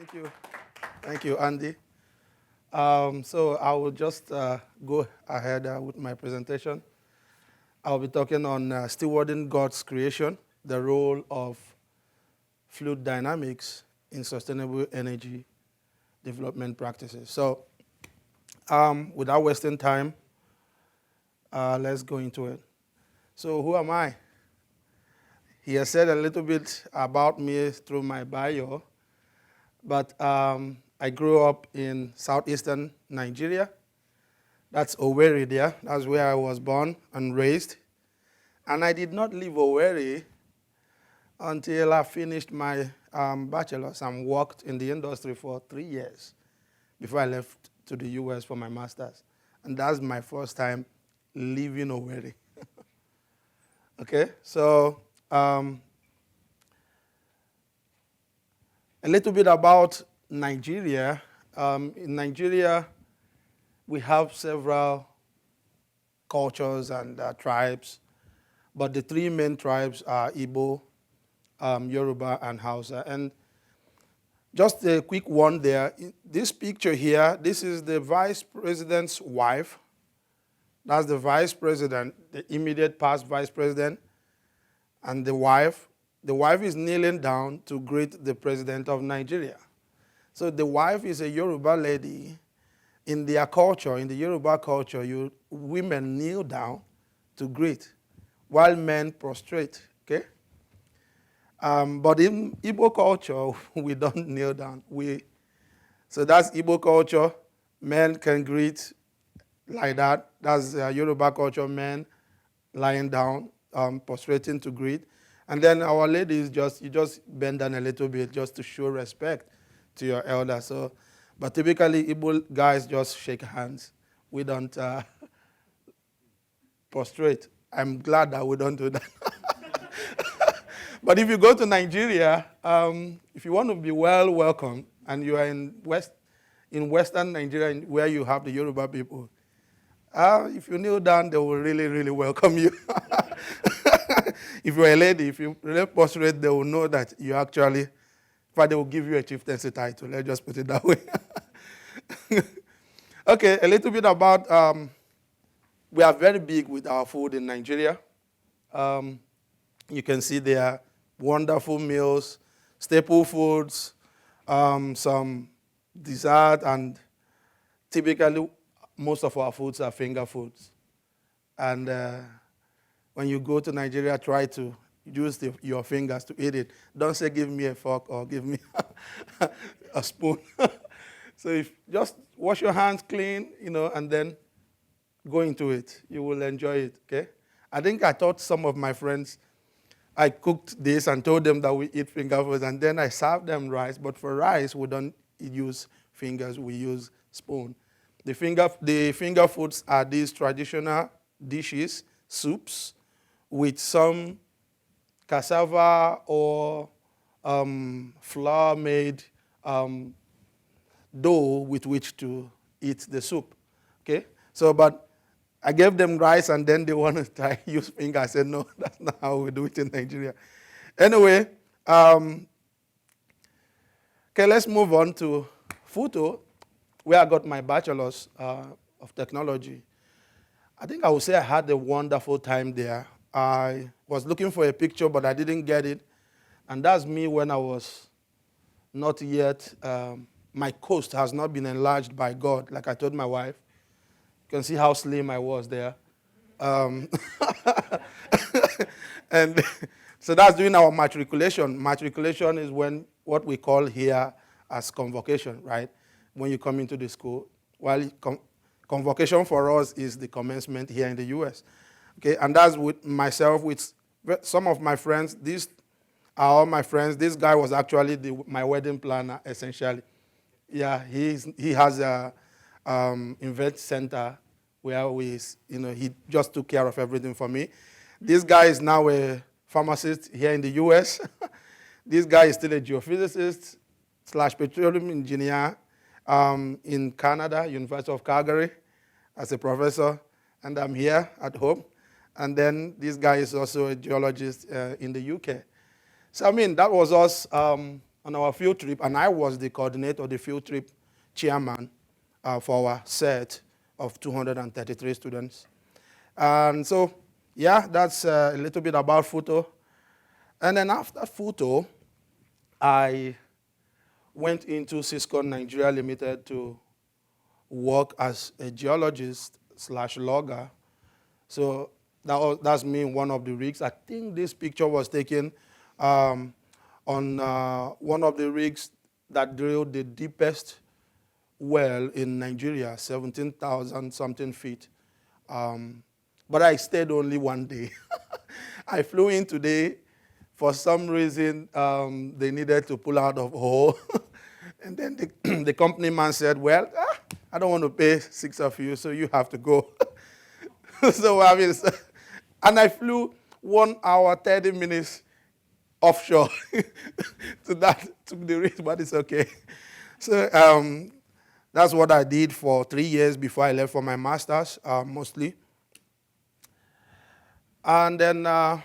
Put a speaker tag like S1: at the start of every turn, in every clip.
S1: Thank you. Thank you, Andy. So I will just go ahead with my presentation. I'll be talking on stewarding God's creation, the role of fluid dynamics in sustainable energy development practices. So without wasting time, let's go into it. So who am I? He has said a little bit about me through my bio, but I grew up in southeastern Nigeria. That's Owerri there. That's where I was born and raised. And I did not leave Owerri until I finished my bachelor's and worked in the industry for 3 years before I left to the US for my master's. And that's my first time leaving Owerri. Okay, so a little bit about Nigeria. In Nigeria, we have several cultures and tribes, but the three main tribes are Igbo, Yoruba, and Hausa. And just a quick one there. This picture here, this is the vice president's wife. That's the vice president, the immediate past vice president, and the wife. The wife is kneeling down to greet the president of Nigeria. So the wife is a Yoruba lady. In their culture, in the Yoruba culture, women kneel down to greet, while men prostrate, okay? But in Igbo culture, we don't kneel down. So that's Igbo culture. Men can greet like that. That's Yoruba culture, men lying down, prostrating to greet. And then our ladies, you just bend down a little bit just to show respect to your elder. So, but typically, Igbo guys just shake hands. We don't prostrate. I'm glad that we don't do that. But if you go to Nigeria, if you want to be well welcomed, and you are in Western Nigeria, where you have the Yoruba people, if you kneel down, they will really, really welcome you. If you're a lady, if you really prostrate, they will know that you actually, in fact, they will give you a chieftaincy title. Let's just put it that way. Okay, a little bit about, we are very big with our food in Nigeria. You can see there wonderful meals, staple foods, some dessert, and typically most of our foods are finger foods. And when you go to Nigeria, try to use your fingers to eat it. Don't say, give me a fork or give me a spoon. So if just wash your hands clean, and then go into it. You will enjoy it, okay? I think I taught some of my friends, I cooked this and told them that we eat finger foods, and then I served them rice. But for rice, we don't use fingers, we use spoon. The finger foods are these traditional dishes, soups, with some cassava or flour-made dough with which to eat the soup. Okay? So, but I gave them rice, and then they want to try use finger. I said, no, that's not how we do it in Nigeria. Anyway, okay, let's move on to Futo, where I got my bachelor's of technology. I think I would say I had a wonderful time there. I was looking for a picture, but I didn't get it. And that's me when I was not yet, my coast has not been enlarged by God, like I told my wife. You can see how slim I was there. And so that's during our matriculation. Matriculation is when what we call here as convocation, right? When you come into the school. While convocation for us is the commencement here in the US. Okay, and that's with myself, with some of my friends. These are all my friends. This guy was actually my wedding planner, essentially. Yeah, he has a event center where he just took care of everything for me. This guy is now a pharmacist here in the US. This guy is still a geophysicist / petroleum engineer in Canada, University of Calgary, as a professor. And I'm here at home. And then this guy is also a geologist in the UK. So, I mean, that was us. And on our field trip, and I was the coordinator, the field trip chairman for our set of 233 students. And so, yeah, that's a little bit about photo. And then after photo, I went into Sichuan Nigeria Limited to work as a geologist / logger. So that's me in one of the rigs. I think this picture was taken on one of the rigs that drilled the deepest well in Nigeria, 17,000 something feet. But I stayed only one day. I flew in today. For some reason, they needed to pull out of a hole. And then the company man said, well, I don't want to pay 6 of you, so you have to go. So and I flew 1 hour, 30 minutes offshore to the risk, but it's okay. So that's what I did for 3 years before I left for my master's, mostly. And then I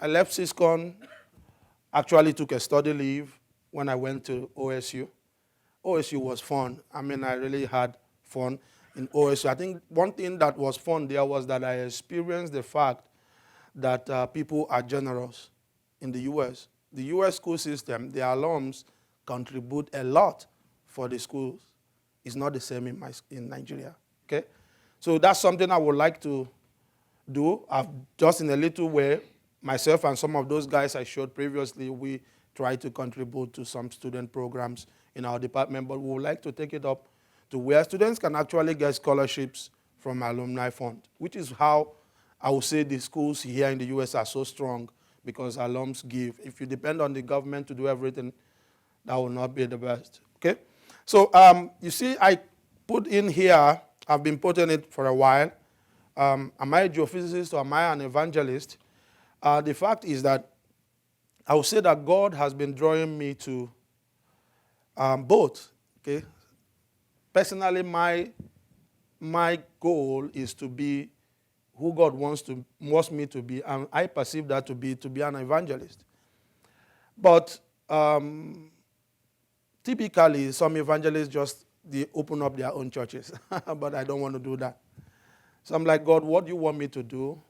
S1: left Sichuan, actually took a study leave when I went to OSU. OSU was fun. I really had fun in OSU. I think one thing that was fun there was that I experienced the fact that people are generous in the U.S. The U.S. school system, the alums contribute a lot for the schools. It's not the same in Nigeria, okay? So that's something I would like to do. I've just in a little way, myself and some of those guys I showed previously, we try to contribute to some student programs in our department, but we would like to take it up to where students can actually get scholarships from alumni fund, which is how I would say the schools here in the U.S. are so strong, because alums give. If you depend on the government to do everything, that will not be the best, okay? So you see, I put in here, I've been putting it for a while, am I a geophysicist or am I an evangelist? The fact is that I would say that God has been drawing me to both, okay? Personally, my goal is to be who God wants me to be, and I perceive that to be an evangelist. But typically, some evangelists they open up their own churches, but I don't want to do that. So I'm like, God, what do you want me to do?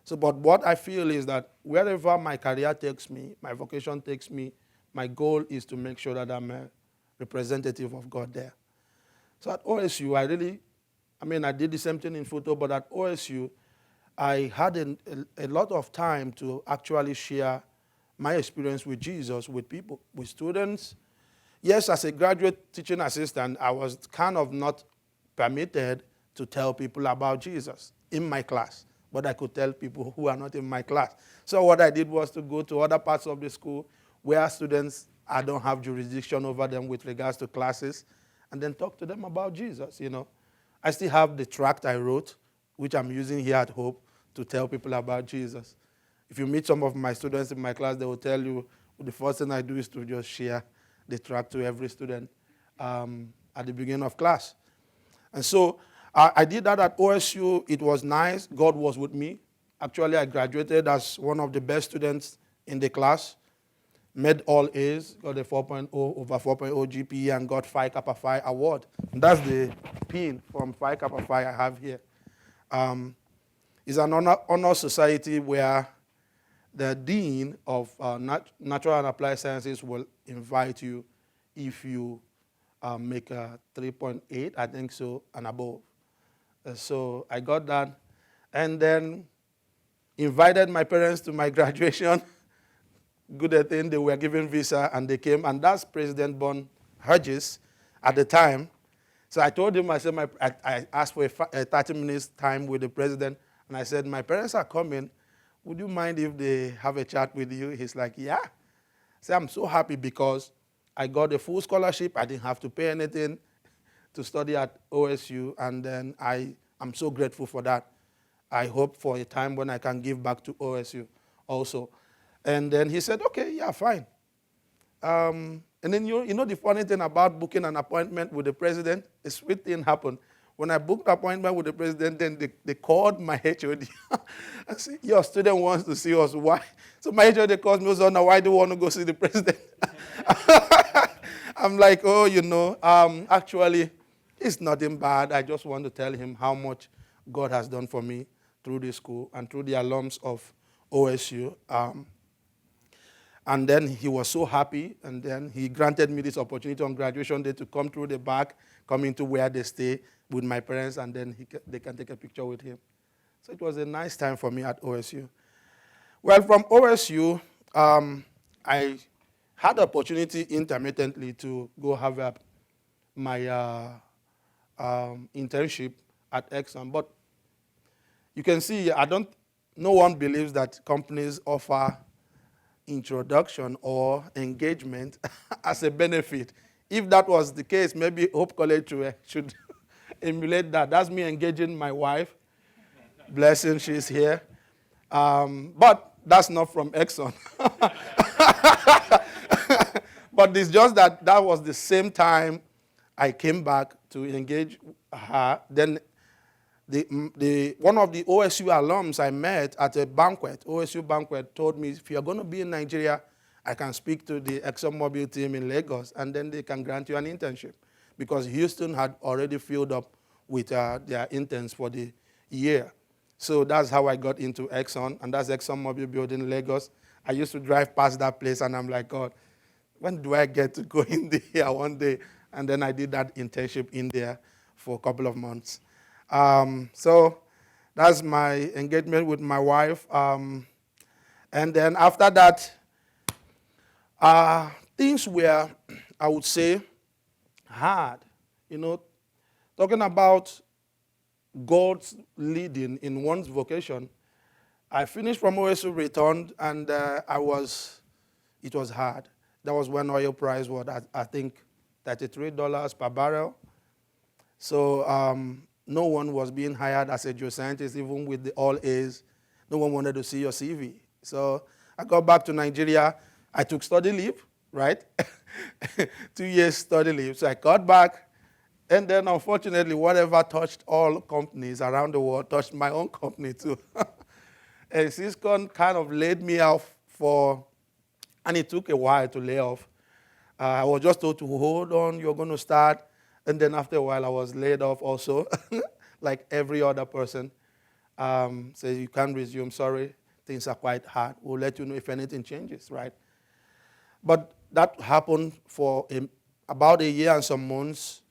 S1: So, but what I feel is that wherever my career takes me, my vocation takes me, my goal is to make sure that I'm a representative of God there. So at OSU, I did the same thing in photo, but at OSU, I had a lot of time to actually share my experience with Jesus, with people, with students. Yes, as a graduate teaching assistant, I was kind of not permitted to tell people about Jesus in my class, but I could tell people who are not in my class. So what I did was to go to other parts of the school where students, I don't have jurisdiction over them with regards to classes, and then talk to them about Jesus, I still have the tract I wrote, which I'm using here at Hope, to tell people about Jesus. If you meet some of my students in my class, they will tell you the first thing I do is to just share the tract to every student at the beginning of class. And so I did that at OSU. It was nice. God was with me. Actually, I graduated as one of the best students in the class, made all A's, got a 4.0 over 4.0 GPA, and got Phi Kappa Phi award. And that's the pin from Phi Kappa Phi I have here. It's an honor society where the dean of natural and applied sciences will invite you if you make a 3.8, I think so, and above. So I got that, and then invited my parents to my graduation. Good thing they were given visa, and they came, and that's President Bon Hodges at the time. So I told him, I said, I asked for a 30 minutes time with the president, and I said, my parents are coming. Would you mind if they have a chat with you? He's like, yeah. So I'm so happy because I got a full scholarship. I didn't have to pay anything to study at OSU, and then I'm so grateful for that. I hope for a time when I can give back to OSU also. And then he said, okay, yeah, fine. And then you know the funny thing about booking an appointment with the president, a sweet thing happened. When I booked an appointment with the president, then they called my HOD. I said, your student wants to see us. Why? So my HOD calls me, Uzonna, why do you want to go see the president? I'm like, oh, actually, it's nothing bad. I just want to tell him how much God has done for me through this school and through the alums of OSU. And then he was so happy, and then he granted me this opportunity on graduation day to come through the back, come into where they stay with my parents, and then they can take a picture with him. So it was a nice time for me at OSU. Well, from OSU, I had the opportunity intermittently to go have my internship at Exxon. But you can see, no one believes that companies offer introduction or engagement as a benefit. If that was the case, maybe Hope College should emulate that. That's me engaging my wife. Blessing, she's here. But that's not from Exxon. But it's just that was the same time I came back to engage her. Then one of the OSU alums I met at a banquet, OSU banquet, told me, if you're going to be in Nigeria, I can speak to the ExxonMobil team in Lagos, and then they can grant you an internship. Because Houston had already filled up with their interns for the year. So that's how I got into Exxon, and that's ExxonMobil building in Lagos. I used to drive past that place, and I'm like, God, when do I get to go in there one day? And then I did that internship in there for a couple of months. So that's my engagement with my wife. And then after that, things were, I would say, hard. Talking about God's leading in one's vocation. I finished from OSU, returned, and it was hard. That was when oil price was, I think, $33 per barrel. So no one was being hired as a geoscientist, even with the all A's. No one wanted to see your CV. So I got back to Nigeria. I took study leave, right? 2 years study leave. So I got back. And then, unfortunately, whatever touched all companies around the world touched my own company, too. And Sichuan kind of laid me off and it took a while to lay off. I was just told to hold on, you're going to start. And then after a while, I was laid off also, like every other person. So you can't resume, sorry, things are quite hard. We'll let you know if anything changes, right? But that happened for about a year and some months.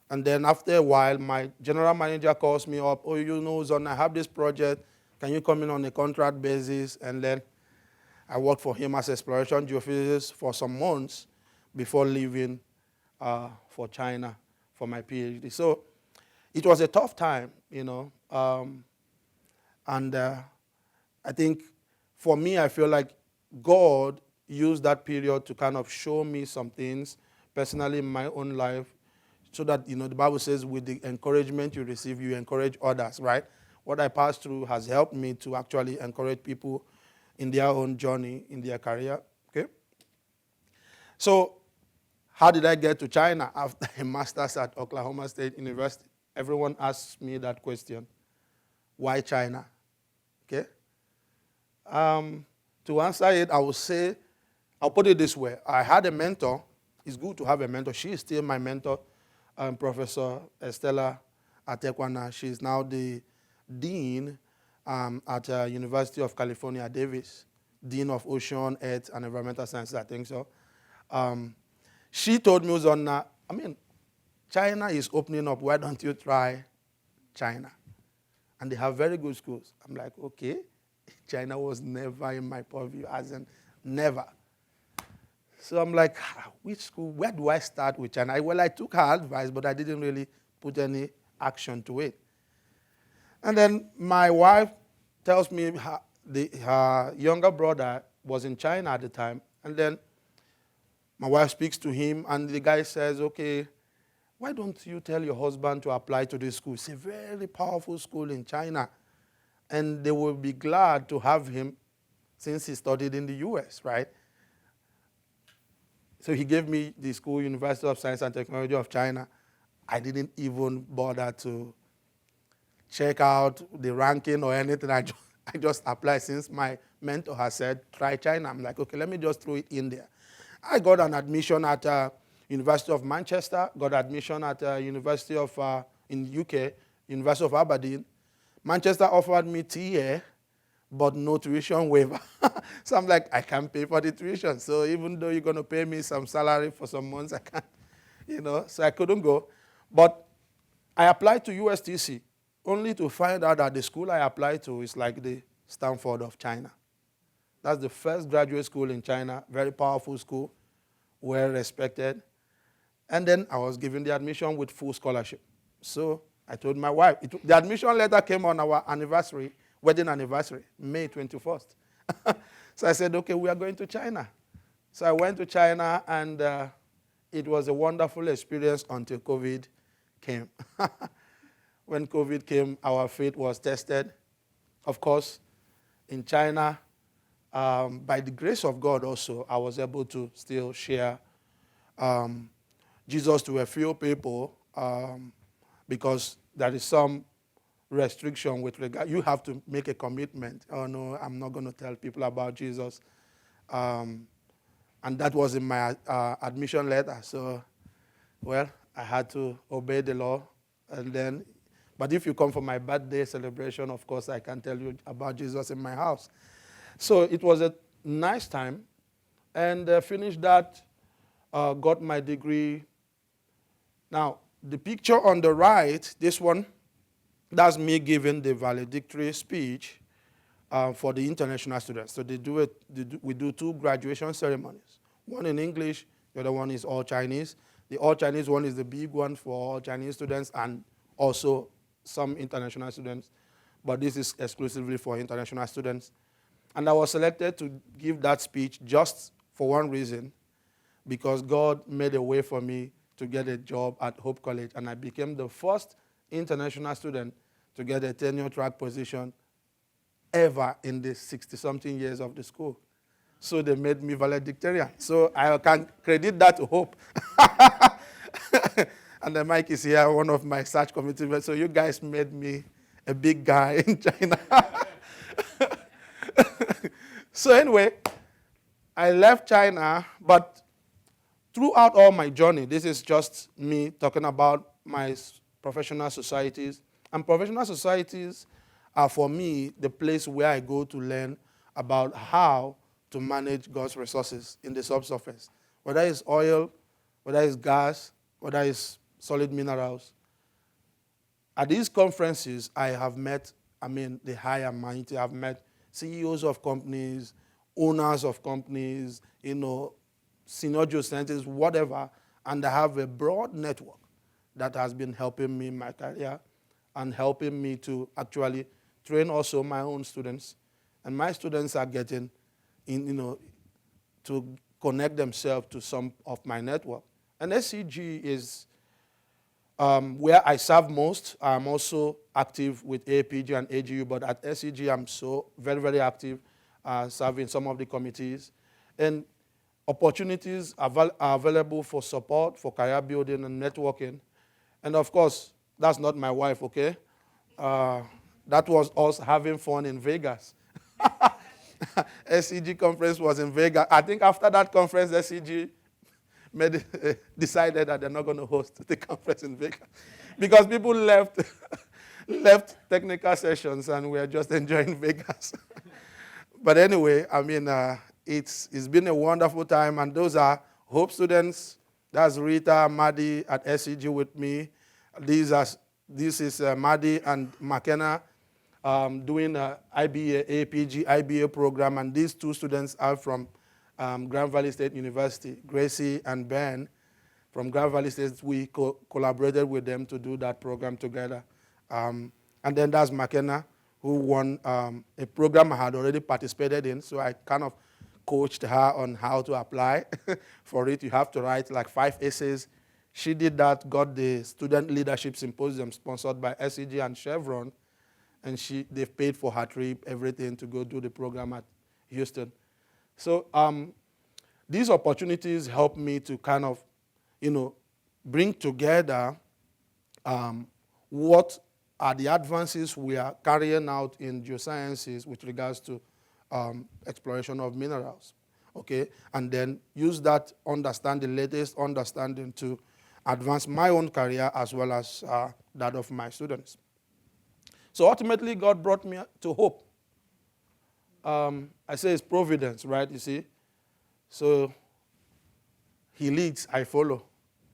S1: And then after a while, my general manager calls me up. Oh, Uzonna, I have this project. Can you come in on a contract basis? And then I worked for him as exploration geophysicist for some months before leaving for China for my PhD. So it was a tough time, and I think for me, I feel like God used that period to kind of show me some things personally in my own life, so that, the Bible says with the encouragement you receive, you encourage others, right? What I passed through has helped me to actually encourage people in their own journey, in their career, okay? So how did I get to China after a master's at Oklahoma State University? Everyone asks me that question. Why China? Okay? To answer it, I'll put it this way. I had a mentor. It's good to have a mentor. She is still my mentor, Professor Estella Atekwana. She's now the dean at University of California, Davis, Dean of Ocean, Earth, and Environmental Sciences, I think so. She told me, Uzonna, China is opening up. Why don't you try China? And they have very good schools. I'm like, okay. China was never in my purview, as in never. So I'm like, which school? Where do I start with China? Well, I took her advice, but I didn't really put any action to it. And then my wife tells me her younger brother was in China at the time. And then my wife speaks to him, and the guy says, okay, why don't you tell your husband to apply to this school? It's a very powerful school in China. And they will be glad to have him since he studied in the US, right? So he gave me the school, University of Science and Technology of China. I didn't even bother to check out the ranking or anything. I just applied since my mentor has said, try China. I'm like, okay, let me just throw it in there. I got an admission at University of Manchester, got admission at University of, in UK, University of Aberdeen. Manchester offered me TA, but no tuition waiver. So I'm like, I can't pay for the tuition. So even though you're going to pay me some salary for some months, I can't, so I couldn't go. But I applied to USTC, only to find out that the school I applied to is like the Stanford of China. That's the first graduate school in China, very powerful school, well respected. And then I was given the admission with full scholarship. So I told my wife, the admission letter came on our anniversary, wedding anniversary, May 21st. So I said, okay, we are going to China. So I went to China, and it was a wonderful experience until COVID came. When COVID came, our faith was tested. Of course, in China, by the grace of God also, I was able to still share Jesus to a few people because there is some restriction with regard. You have to make a commitment. Oh, no, I'm not going to tell people about Jesus. And that was in my admission letter. So, well, I had to obey the law. And then, but if you come for my birthday celebration, of course, I can tell you about Jesus in my house. So it was a nice time. And finished that, got my degree. Now, the picture on the right, this one, that's me giving the valedictory speech for the international students. So we do two graduation ceremonies. One in English, the other one is all Chinese. The all Chinese one is the big one for all Chinese students and also some international students. But this is exclusively for international students. And I was selected to give that speech just for one reason, because God made a way for me to get a job at Hope College, and I became the first international student to get a tenure track position ever in the 60-something years of the school. So they made me valedictorian. So I can credit that to Hope. And the Mike is here, one of my search committee members. So you guys made me a big guy in China. So anyway, I left China, but throughout all my journey, this is just me talking about my professional societies. And professional societies are, for me, the place where I go to learn about how to manage God's resources in the subsurface. Whether it's oil, whether it's gas, whether it's solid minerals. At these conferences, I have met, the high and mighty. I've met CEOs of companies, owners of companies, senior geoscientists, whatever, and I have a broad network that has been helping me in my career and helping me to actually train also my own students. And my students are getting to connect themselves to some of my network. And SCG is where I serve most. I'm also active with APG and AGU, but at SCG I'm so very, very active, serving some of the committees. And opportunities are available for support, for career building and networking. And of course, that's not my wife, okay? That was us having fun in Vegas. SCG conference was in Vegas. I think after that conference, SCG decided that they're not going to host the conference in Vegas because people left technical sessions and we are just enjoying Vegas. But anyway, it's been a wonderful time, and those are Hope students. That's Rita, Maddie at SCG with me. This is Maddie and McKenna doing IBA, APG, IBA program, and these two students are from Grand Valley State University. Gracie and Ben from Grand Valley State, we collaborated with them to do that program together. And then that's McKenna, who won a program I had already participated in, so I kind of coached her on how to apply for it. You have to write like 5 essays. She did that, got the Student Leadership Symposium sponsored by SCG and Chevron, and they've paid for her trip, everything, to go do the program at Houston. So these opportunities help me to kind of, bring together what are the advances we are carrying out in geosciences with regards to exploration of minerals. okay, and then use that understanding, latest understanding, to advance my own career as well as that of my students. So ultimately, God brought me to hope. I say it's providence, right? You see? So he leads, I follow.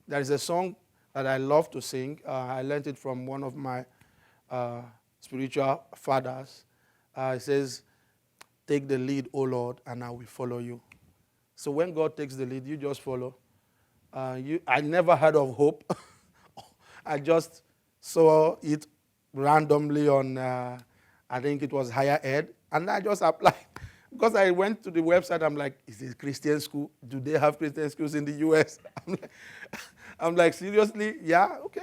S1: There is a song that I love to sing. I learned it from one of my spiritual fathers. It says, take the lead, O Lord, and I will follow you. So when God takes the lead, you just follow. I never heard of hope. I just saw it randomly on, I think it was Higher Ed, and I just applied. Because I went to the website, I'm like, is it a Christian school? Do they have Christian schools in the U.S.? I'm like, seriously? Yeah, okay.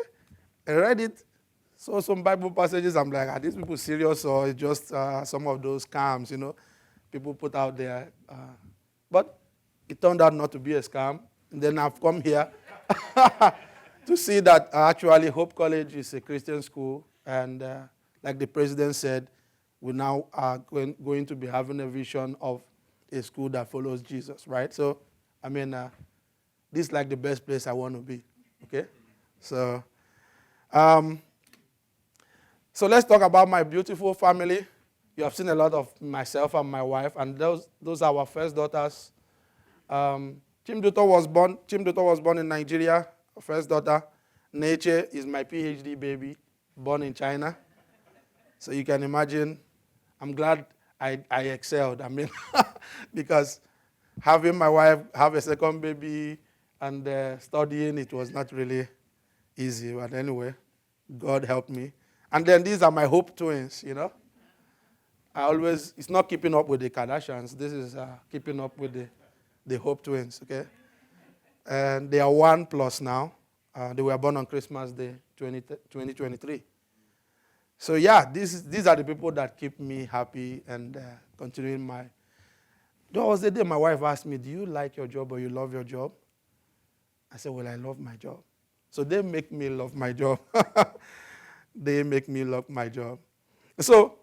S1: I read it, saw some Bible passages. I'm like, are these people serious, or it's just some of those scams, people put out there? But it turned out not to be a scam. And then I've come here to see that actually Hope College is a Christian school. And like the president said, we now are going to be having a vision of a school that follows Jesus, right? So, I mean, this is like the best place I want to be, okay? So let's talk about my beautiful family. You have seen a lot of myself and my wife, and those are our first daughters. Chimduto was born in Nigeria, first daughter. Nature is my PhD baby, born in China. So you can imagine, I'm glad I excelled. I mean, because having my wife have a second baby and studying, it was not really easy. But anyway, God helped me. And then these are my Hope twins, it's not keeping up with the Kardashians. This is keeping up with the Hope twins, okay? And they are 1+ now. They were born on Christmas Day, 2023. So yeah, these are the people that keep me happy and continuing my... There was the day my wife asked me, do you like your job or you love your job? I said, well, I love my job. So they make me love my job. They make me love my job. So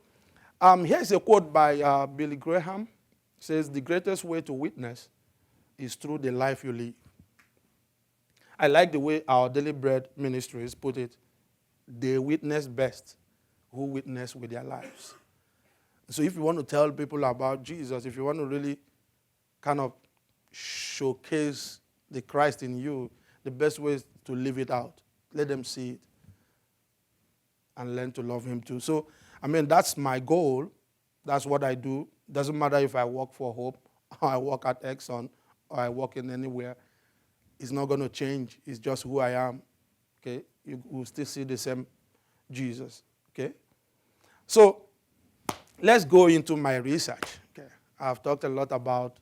S1: here's a quote by Billy Graham. It says, the greatest way to witness is through the life you live. I like the way our Daily Bread ministries put it. They witness best who witness with their lives. So if you want to tell people about Jesus, if you want to really kind of showcase the Christ in you, the best way is to live it out. Let them see it and learn to love him too. So, I mean, that's my goal. That's what I do. Doesn't matter if I work for Hope, or I work at Exxon, or I work in anywhere. It's not going to change. It's just who I am. Okay? You will still see the same Jesus. Okay? So, let's go into my research. Okay? I've talked a lot about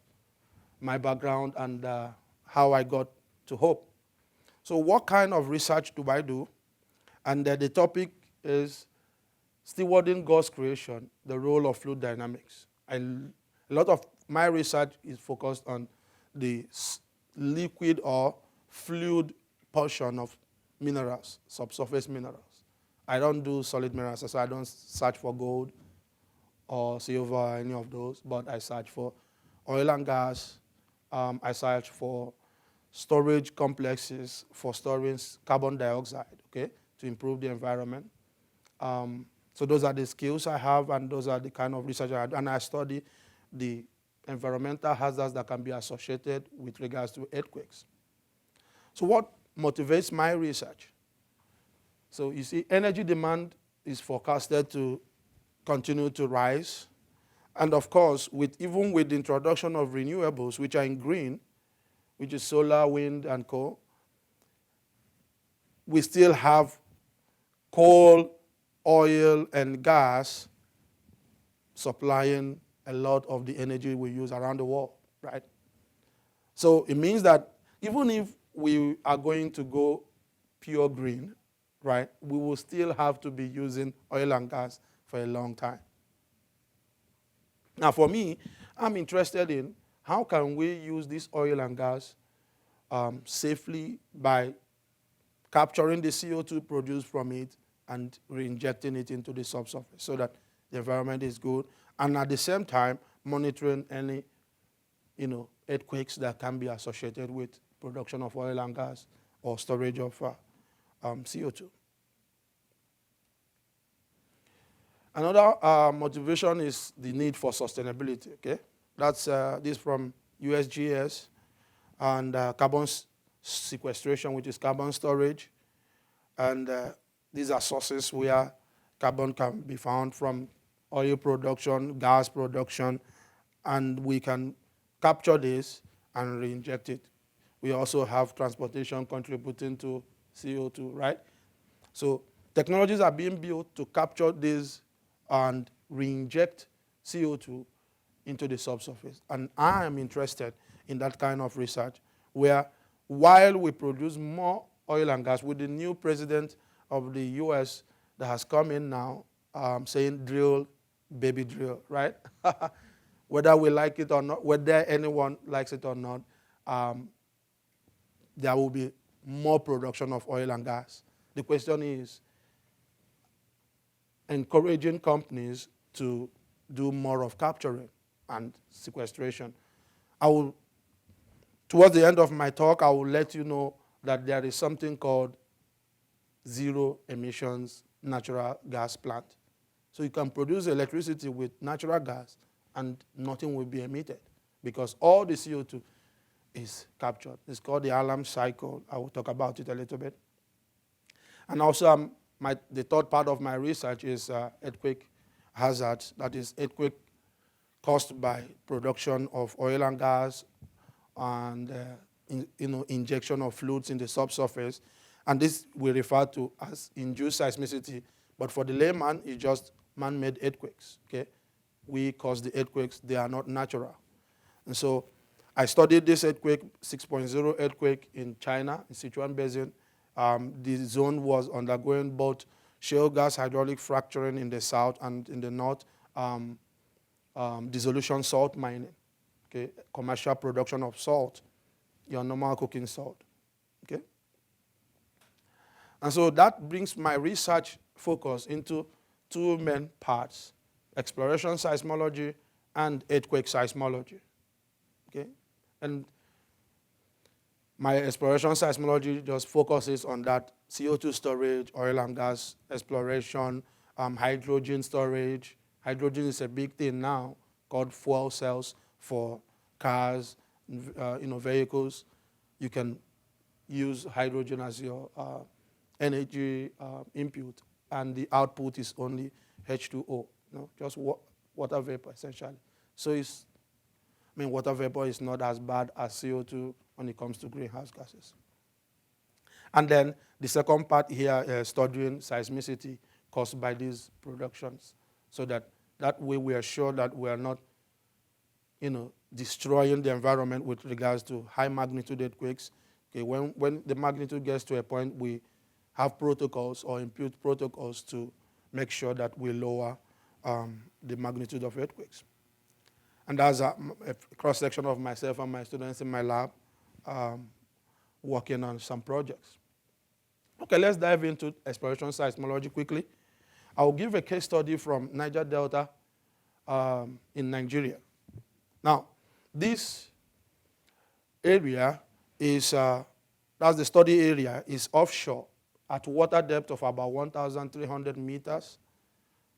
S1: my background and how I got to Hope. So, what kind of research do I do? And the topic is stewarding God's creation, the role of fluid dynamics. A lot of my research is focused on the liquid or fluid portion of minerals, subsurface minerals. I don't do solid minerals, so I don't search for gold or silver or any of those, but I search for oil and gas. I search for storage complexes for storing carbon dioxide, okay, to improve the environment. So those are the skills I have, and those are the kind of research I do. And I study the environmental hazards that can be associated with regards to earthquakes. So what motivates my research? So you see, energy demand is forecasted to continue to rise. And of course, even with the introduction of renewables, which are in green, which is solar, wind, and coal, we still have coal, oil, and gas supplying a lot of the energy we use around the world, right? So it means that even if we are going to go pure green, right, we will still have to be using oil and gas for a long time. Now, for me, I'm interested in how can we use this oil and gas safely by capturing the CO2 produced from it and re-injecting it into the subsurface so that the environment is good, and at the same time monitoring any earthquakes that can be associated with production of oil and gas or storage of CO2. Another motivation is the need for sustainability. Okay, that's this from USGS and carbon sequestration, which is carbon storage, and these are sources where carbon can be found from oil production, gas production, and we can capture this and reinject it. We also have transportation contributing to CO2, right? So technologies are being built to capture this and reinject CO2 into the subsurface. And I am interested in that kind of research where while we produce more oil and gas, with the new president of the US that has come in now saying drill, baby drill, right? Whether we like it or not, whether anyone likes it or not, there will be more production of oil and gas. The question is encouraging companies to do more of capturing and sequestration. Towards the end of my talk, I will let you know that there is something called zero emissions natural gas plant. So you can produce electricity with natural gas and nothing will be emitted because all the CO2 is captured. It's called the alarm cycle. I will talk about it a little bit. And also the third part of my research is earthquake hazards, that is earthquake caused by production of oil and gas and injection of fluids in the subsurface. And this we refer to as induced seismicity. But for the layman, it's just man-made earthquakes. Okay? We cause the earthquakes. They are not natural. And so I studied this earthquake, 6.0 earthquake in China, in Sichuan Basin. The zone was undergoing both shale gas hydraulic fracturing in the south and in the north, dissolution salt mining, okay, commercial production of salt, your normal cooking salt. Okay? And so that brings my research focus into two main parts, exploration seismology and earthquake seismology. Okay? And my exploration seismology just focuses on that CO2 storage, oil and gas exploration, hydrogen storage. Hydrogen is a big thing now called fuel cells for cars, vehicles. You can use hydrogen as your energy input, and the output is only H2O, just water vapor essentially. So water vapor is not as bad as CO2 when it comes to greenhouse gases. And then the second part here is studying seismicity caused by these productions, so that way we are sure that we are not, destroying the environment with regards to high magnitude earthquakes. Okay, when the magnitude gets to a point, we have protocols or impute protocols to make sure that we lower the magnitude of earthquakes. And that's a cross-section of myself and my students in my lab working on some projects. Okay, let's dive into exploration seismology quickly. I'll give a case study from Niger Delta in Nigeria. Now, this area is, that's the study area, is offshore at water depth of about 1,300 meters.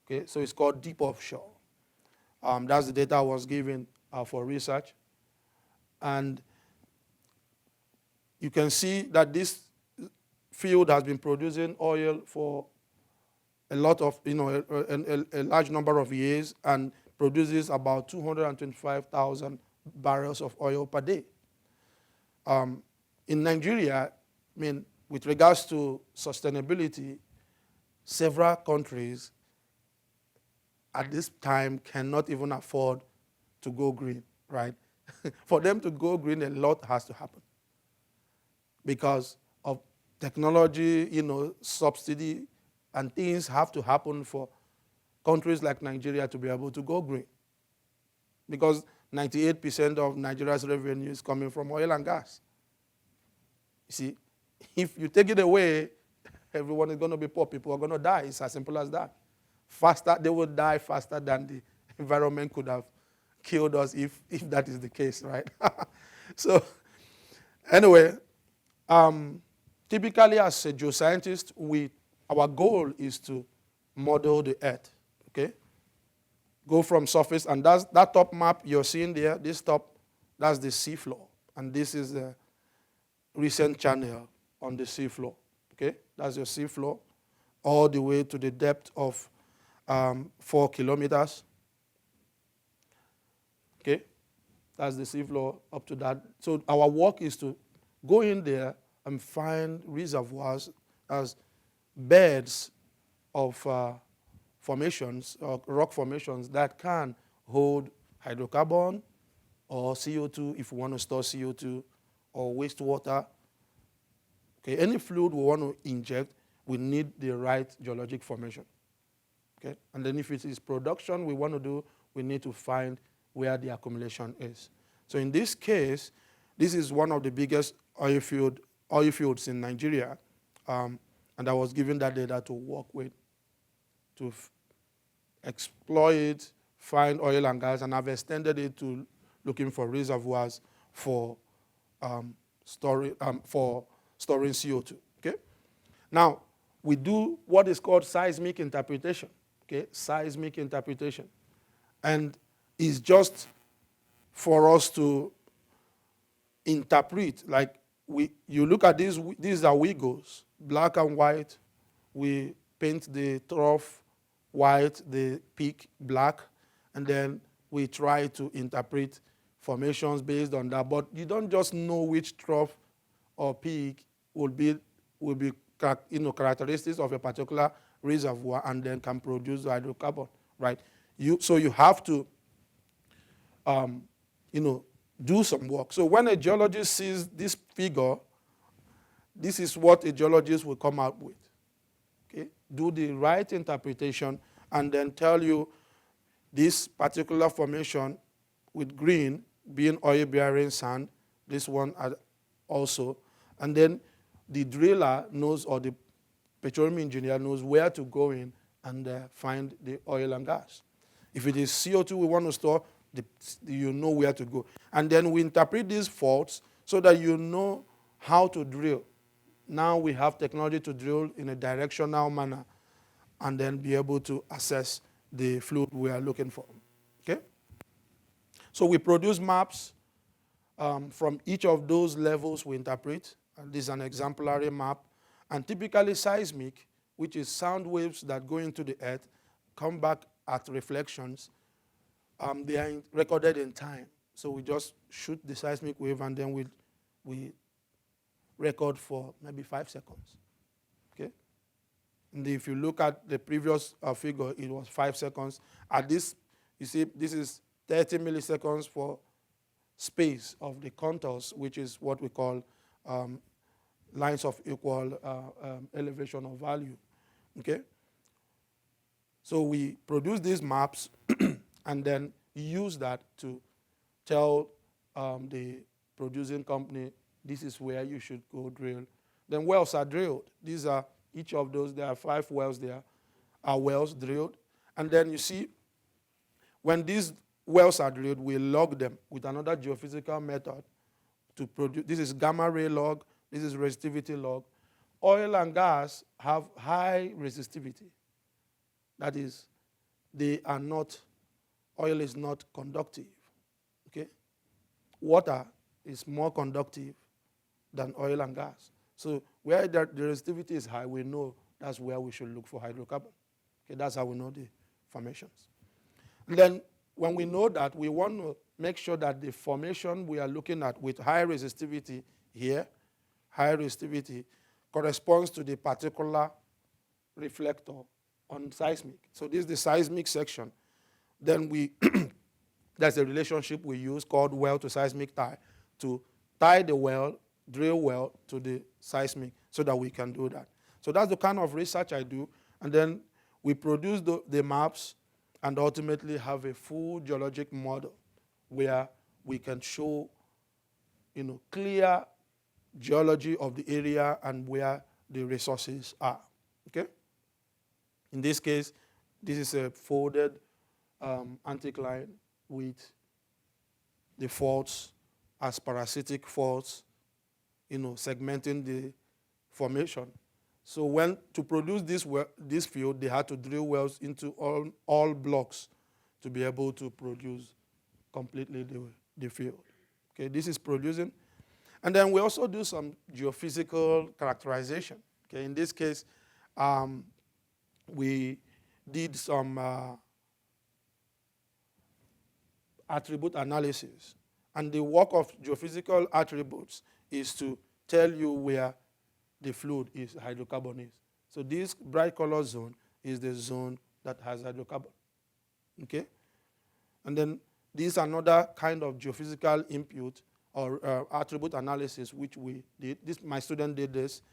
S1: Okay, so it's called deep offshore. That's the data I was given for research. And you can see that this field has been producing oil for a lot of, a large number of years and produces about 225,000 barrels of oil per day. In Nigeria, with regards to sustainability, several countries at this time cannot even afford to go green, right? For them to go green, a lot has to happen because of technology, subsidy, and things have to happen for countries like Nigeria to be able to go green. Because 98% of Nigeria's revenue is coming from oil and gas. You see, if you take it away, everyone is going to be poor. People are going to die. It's as simple as that. They will die faster than the environment could have killed us if that is the case, right? So anyway, typically as a geoscientist, our goal is to model the Earth, okay? Go from surface, and that top map you're seeing there, this top, that's the seafloor. And this is the recent channel on the seafloor, okay? That's your seafloor, all the way to the depth of 4 kilometers, okay? That's the seafloor up to that. So our work is to go in there and find reservoirs as beds of formations, or rock formations that can hold hydrocarbon or CO2 if we want to store CO2, or wastewater. Okay, any fluid we want to inject, we need the right geologic formation. Okay, and then if it is production we want to do, we need to find where the accumulation is. So in this case, this is one of the biggest oil fields in Nigeria, and I was given that data to work with, to exploit, find oil and gas, and I've extended it to looking for reservoirs for storing CO2. Okay. Now we do what is called seismic interpretation. Okay, seismic interpretation, and it's just for us to interpret. Like you look at these are wiggles, black and white. We paint the trough white, the peak black, and then we try to interpret formations based on that. But you don't just know which trough or peak will be characteristics of a particular reservoir and then can produce hydrocarbon, right? So you have to do some work. So when a geologist sees this figure, this is what a geologist will come out with. Okay? Do the right interpretation and then tell you this particular formation with green being oil-bearing sand, this one also, and then the driller knows, or the petroleum engineer knows where to go in and find the oil and gas. If it is CO2 we want to store, you know where to go. And then we interpret these faults so that you know how to drill. Now we have technology to drill in a directional manner and then be able to assess the fluid we are looking for. Okay? So we produce maps from each of those levels we interpret. And this is an exemplary map. And typically seismic, which is sound waves that go into the earth, come back at reflections. They are recorded in time. So we just shoot the seismic wave and then we record for maybe 5 seconds. Okay? And if you look at the previous figure, it was 5 seconds. At this, you see, this is 30 milliseconds for space of the contours, which is what we call lines of equal elevation or value. Okay? So we produce these maps and then use that to tell the producing company, this is where you should go drill. Then wells are drilled. These are each of those. There are 5 wells there. Are wells drilled. And then you see, when these wells are drilled, we log them with another geophysical method to produce. This is gamma ray log. This is resistivity log. Oil and gas have high resistivity. That is, oil is not conductive. Okay? Water is more conductive than oil and gas. So where the resistivity is high, we know that's where we should look for hydrocarbon. Okay, that's how we know the formations. And then when we know that, we want to make sure that the formation we are looking at with high resistivity here, high resistivity, corresponds to the particular reflector on seismic. So this is the seismic section. Then that's a relationship we use called well to seismic tie, to tie the well, drill well to the seismic so that we can do that. So that's the kind of research I do. And then we produce the maps and ultimately have a full geologic model where we can show, clear geology of the area and where the resources are. Okay? In this case, this is a folded anticline with the faults as parasitic faults, segmenting the formation. So to produce this field, they had to drill wells into all blocks to be able to produce completely the field. Okay, this is producing. And then we also do some geophysical characterization. Okay, in this case, we did some attribute analysis. And the work of geophysical attributes is to tell you where the fluid is, hydrocarbon is. So this bright color zone is the zone that has hydrocarbon. Okay? And then this is another kind of geophysical input or attribute analysis which we did. My student did this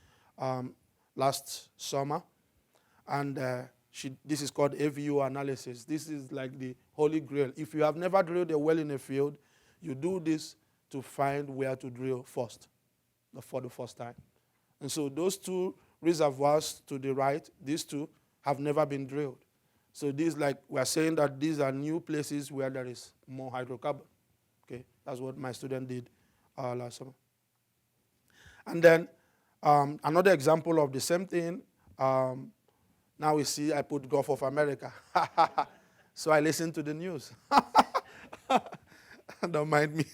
S1: last summer. And this is called AVO analysis. This is like the holy grail. If you have never drilled a well in a field, you do this to find where to drill first, for the first time. And so those two reservoirs to the right, these two, have never been drilled. So we're saying that these are new places where there is more hydrocarbon. Okay, that's what my student did last summer. And then another example of the same thing, now we see I put Gulf of America. So I listen to the news. Don't mind me.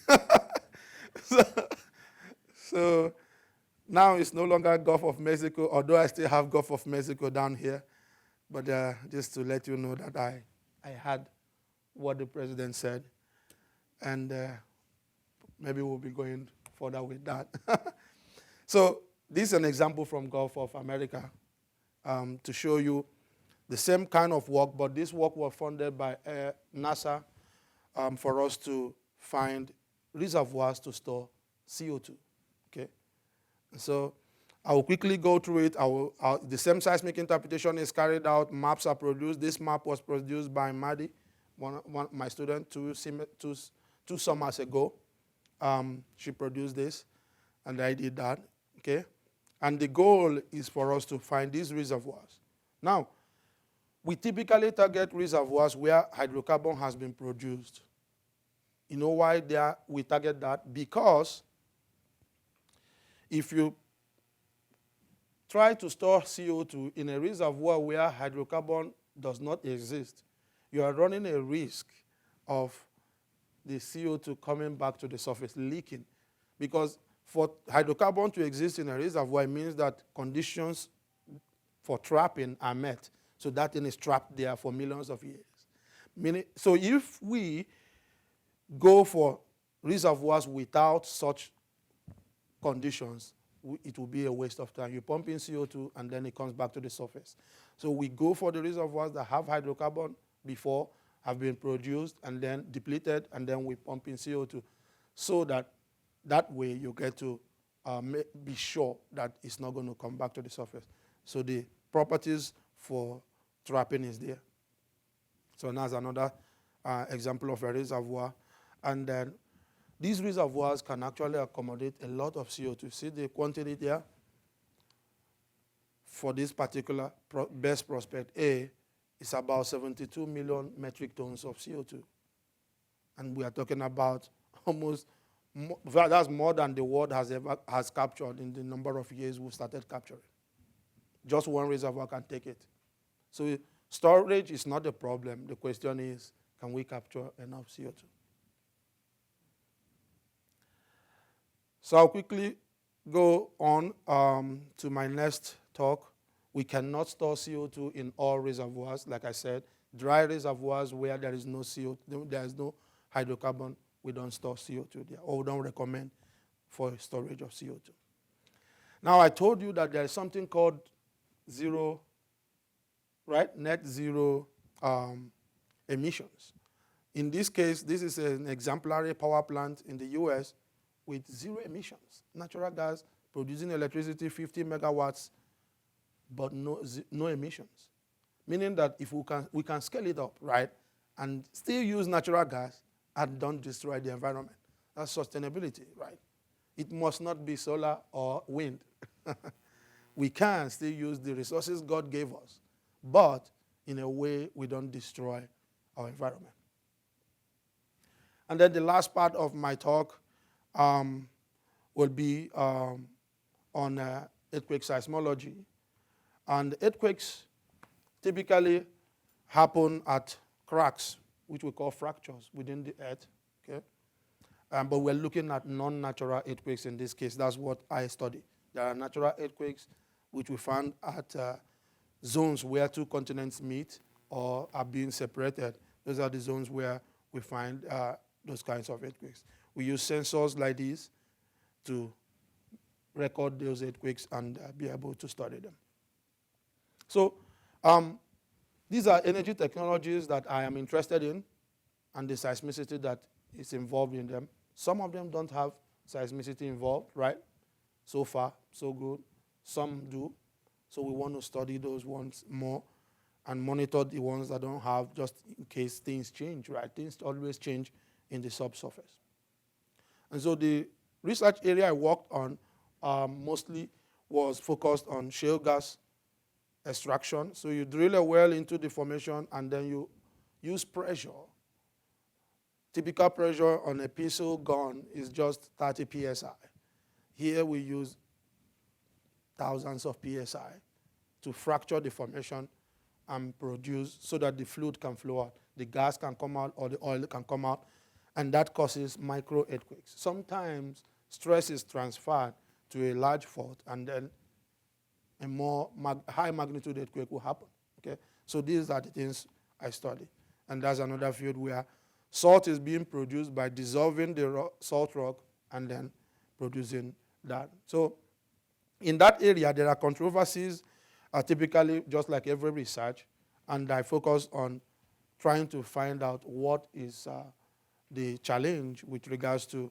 S1: So now it's no longer Gulf of Mexico, although I still have Gulf of Mexico down here. But just to let you know that I had what the president said. And maybe we'll be going further with that. So this is an example from Gulf of America to show you the same kind of work, but this work was funded by NASA for us to find reservoirs to store CO2. Okay, so I will quickly go through it. The same seismic interpretation is carried out. Maps are produced. This map was produced by Madi, my student, two summers ago. She produced this, and I did that. Okay, and the goal is for us to find these reservoirs. Now, we typically target reservoirs where hydrocarbon has been produced. You know why we target that? Because if you try to store CO2 in a reservoir where hydrocarbon does not exist, you are running a risk of the CO2 coming back to the surface, leaking. Because for hydrocarbon to exist in a reservoir, it means that conditions for trapping are met. So that thing is trapped there for millions of years. So if we go for reservoirs without such conditions, it will be a waste of time. You pump in CO2 and then it comes back to the surface. So we go for the reservoirs that have hydrocarbon before, have been produced and then depleted, and then we pump in CO2 so that way you get to be sure that it's not going to come back to the surface. So the properties for trapping is there. So that's another example of a reservoir. And then these reservoirs can actually accommodate a lot of CO2. See the quantity there? For this particular best prospect A, it's about 72 million metric tons of CO2. And we are talking about that's more than the world has captured in the number of years we've started capturing. Just one reservoir can take it. So storage is not the problem. The question is, can we capture enough CO2? So I'll quickly go on to my next talk. We cannot store CO2 in all reservoirs. Like I said, dry reservoirs where there is no CO2, there is no hydrocarbon, we don't store CO2 there, or we don't recommend for storage of CO2. Now I told you that there is something called zero, right? Net zero emissions. In this case, this is an exemplary power plant in the US with zero emissions. Natural gas producing electricity, 50 megawatts, but no emissions. Meaning that if we can scale it up, right, and still use natural gas and don't destroy the environment. That's sustainability, right? It must not be solar or wind. We can still use the resources God gave us, but in a way we don't destroy our environment. And then the last part of my talk will be on earthquake seismology. And earthquakes typically happen at cracks, which we call fractures within the earth. Okay? But we're looking at non-natural earthquakes in this case. That's what I study. There are natural earthquakes, which we found at zones where two continents meet or are being separated. Those are the zones where we find those kinds of earthquakes. We use sensors like these to record those earthquakes and be able to study them. So these are energy technologies that I am interested in and the seismicity that is involved in them. Some of them don't have seismicity involved, right? So far, so good. Some do. So we want to study those ones more and monitor the ones that don't have, just in case things change, right? Things always change in the subsurface. And so the research area I worked on mostly was focused on shale gas extraction. So you drill a well into the formation and then you use pressure. Typical pressure on a pistol gun is just 30 psi. Here we use thousands of psi to fracture the formation and produce so that the fluid can flow out. The gas can come out or the oil can come out, and that causes micro earthquakes. Sometimes stress is transferred to a large fault, and then a more high magnitude earthquake will happen. Okay? So these are the things I study. And that's another field where salt is being produced by dissolving the salt rock and then producing that. So in that area, there are controversies, typically just like every research, and I focus on trying to find out what is the challenge with regards to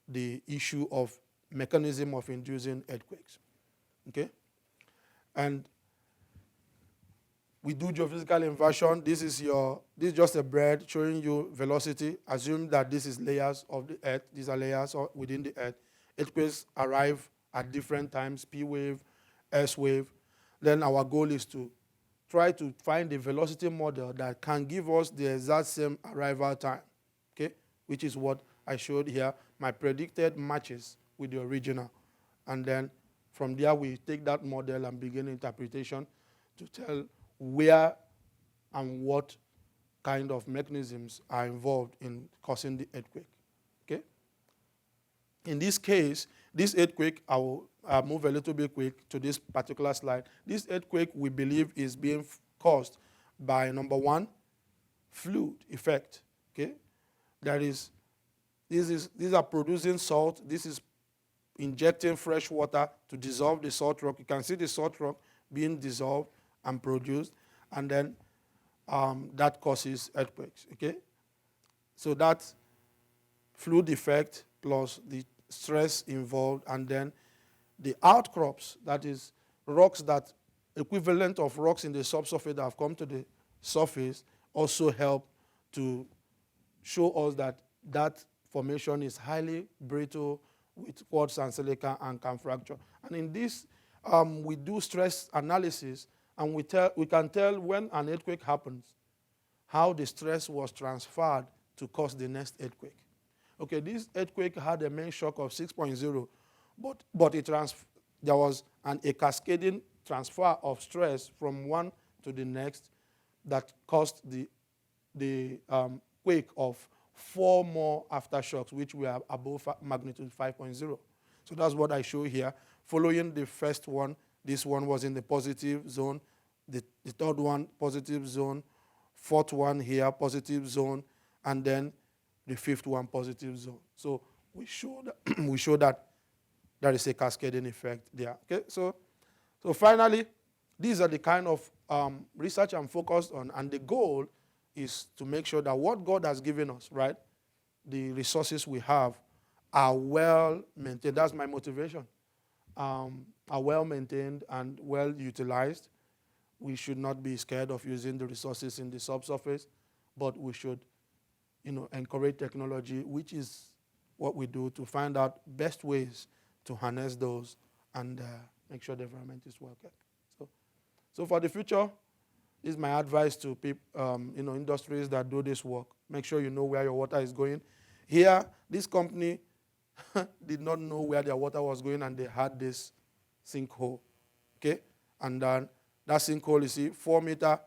S1: the issue of mechanism of inducing earthquakes. Okay? And we do geophysical inversion. This is just a bread showing you velocity. Assume that this is layers of the earth. These are layers within the earth. Earthquakes arrive at different times, P wave, S wave. Then our goal is to try to find a velocity model that can give us the exact same arrival time, okay? Which is what I showed here. My predicted matches with the original. And then from there, we take that model and begin interpretation to tell where and what kind of mechanisms are involved in causing the earthquake. Okay? In this case, this earthquake, I will move a little bit quick to this particular slide. This earthquake, we believe, is being caused by, number one, fluid effect. Okay? These are producing salt. This is injecting fresh water to dissolve the salt rock. You can see the salt rock being dissolved and produced, and then that causes earthquakes. Okay? So that's fluid effect plus the stress involved, and then the outcrops, that is rocks that equivalent of rocks in the subsurface that have come to the surface, also help to show us that that formation is highly brittle with quartz and silica and can fracture. And in this, we do stress analysis, and we can tell when an earthquake happens, how the stress was transferred to cause the next earthquake. Okay, this earthquake had a main shock of 6.0, but there was a cascading transfer of stress from one to the next that caused the quake of 4 more aftershocks, which were above magnitude 5.0. So that's what I show here. Following the first one, this one was in the positive zone. The third one, positive zone. Fourth one here, positive zone. And then the fifth one, positive zone. So we show that there is a cascading effect there. Okay, so finally, these are the kind of research I'm focused on, and the goal is to make sure that what God has given us, right, the resources we have, are well maintained. That's my motivation. Are well maintained and well utilized. We should not be scared of using the resources in the subsurface, but we should, encourage technology, which is what we do to find out best ways to harness those and make sure the environment is well kept. So for the future, this is my advice to people, industries that do this work. Make sure you know where your water is going. Here, this company did not know where their water was going, and they had this sinkhole, okay? And then that sinkhole, you see, 40 meter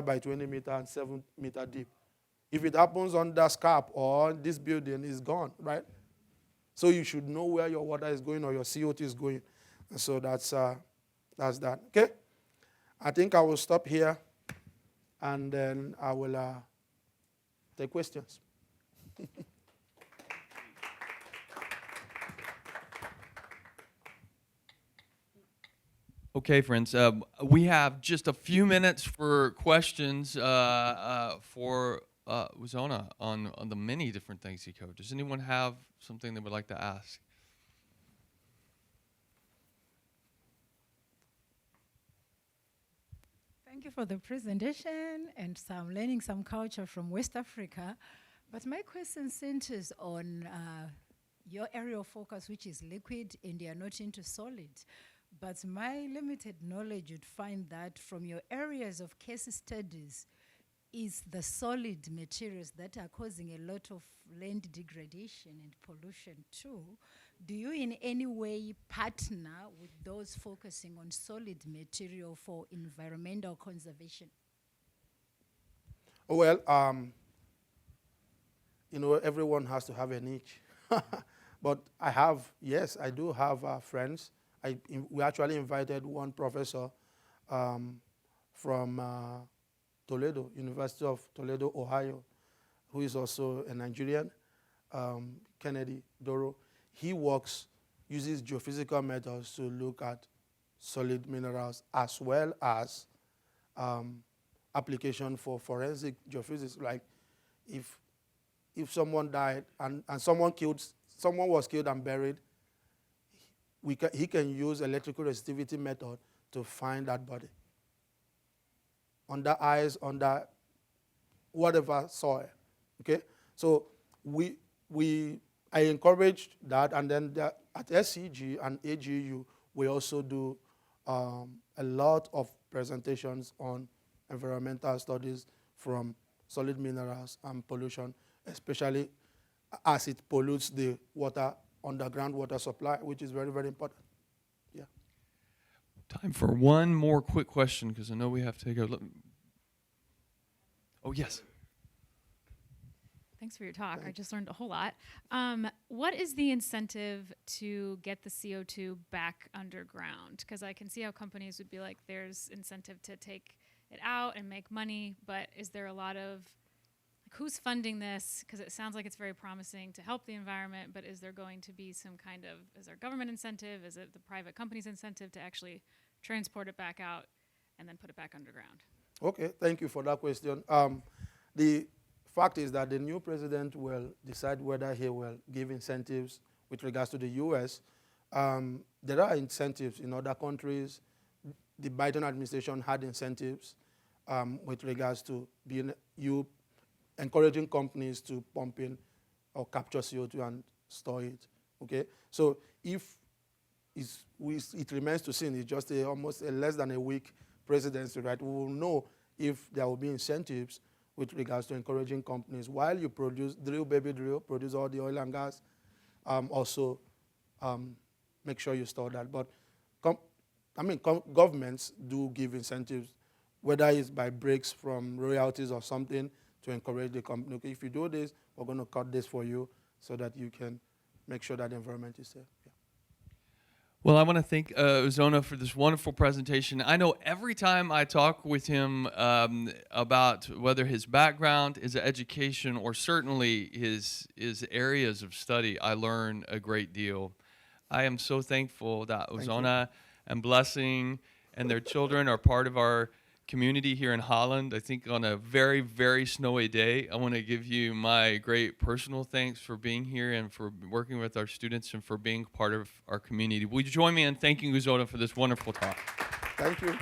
S1: by 20 meter and 7 meter deep. If it happens on the scarp or this building, it's gone, right? So you should know where your water is going or your CO2 is going. And so that's that, okay? I think I will stop here, and then I will take questions.
S2: Okay, friends, we have just a few minutes for questions for Uzonna on the many different things he covered. Does anyone have something they would like to ask?
S3: Thank you for the presentation and some learning some culture from West Africa. But my question centers on your area of focus, which is liquid, and you're not into solid. But my limited knowledge would find that from your areas of case studies is the solid materials that are causing a lot of land degradation and pollution too. Do you in any way partner with those focusing on solid material for environmental conservation?
S1: Well, everyone has to have a niche. But yes, I do have friends. We actually invited one professor from Toledo, University of Toledo, Ohio, who is also a Nigerian, Kennedy Doro. He uses geophysical methods to look at solid minerals as well as application for forensic geophysics. Like if someone died and someone was killed and buried, he can use electrical resistivity method to find that body under ice, under whatever soil. Okay, so I encouraged that, and then at SCG and AGU we also do a lot of presentations on environmental studies from solid minerals and pollution, especially as it pollutes the water, underground water supply, which is very, very important. Yeah.
S2: Time for one more quick question, because I know we have to go. Oh, yes.
S4: Thanks for your talk. I just learned a whole lot. What is the incentive to get the CO2 back underground? Because I can see how companies would be like, there's incentive to take it out and make money, but is there a lot of, who's funding this? Because it sounds like it's very promising to help the environment, but is there going to be some kind of, is there government incentive? Is it the private company's incentive to actually transport it back out and then put it back underground?
S1: Okay, thank you for that question. The fact is that the new president will decide whether he will give incentives with regards to the U.S. There are incentives in other countries. The Biden administration had incentives with regards to encouraging companies to pump in or capture CO2 and store it. Okay, so if it remains to see, it's just almost less than a week presidency, right? We will know if there will be incentives with regards to encouraging companies while you produce produce all the oil and gas. Also, make sure you store that. But governments do give incentives, whether it's by breaks from royalties or something, to encourage the company. Okay, if you do this, we're going to cut this for you so that you can make sure that the environment is safe. Yeah.
S2: Well, I want to thank Uzonna for this wonderful presentation. I know every time I talk with him about whether his background, his education, or certainly his areas of study, I learn a great deal. I am so thankful that Uzonna and Blessing and their children are part of our community here in Holland. I think on a very, very snowy day, I want to give you my great personal thanks for being here and for working with our students and for being part of our community. Would you join me in thanking Uzonna for this wonderful talk?
S1: Thank you.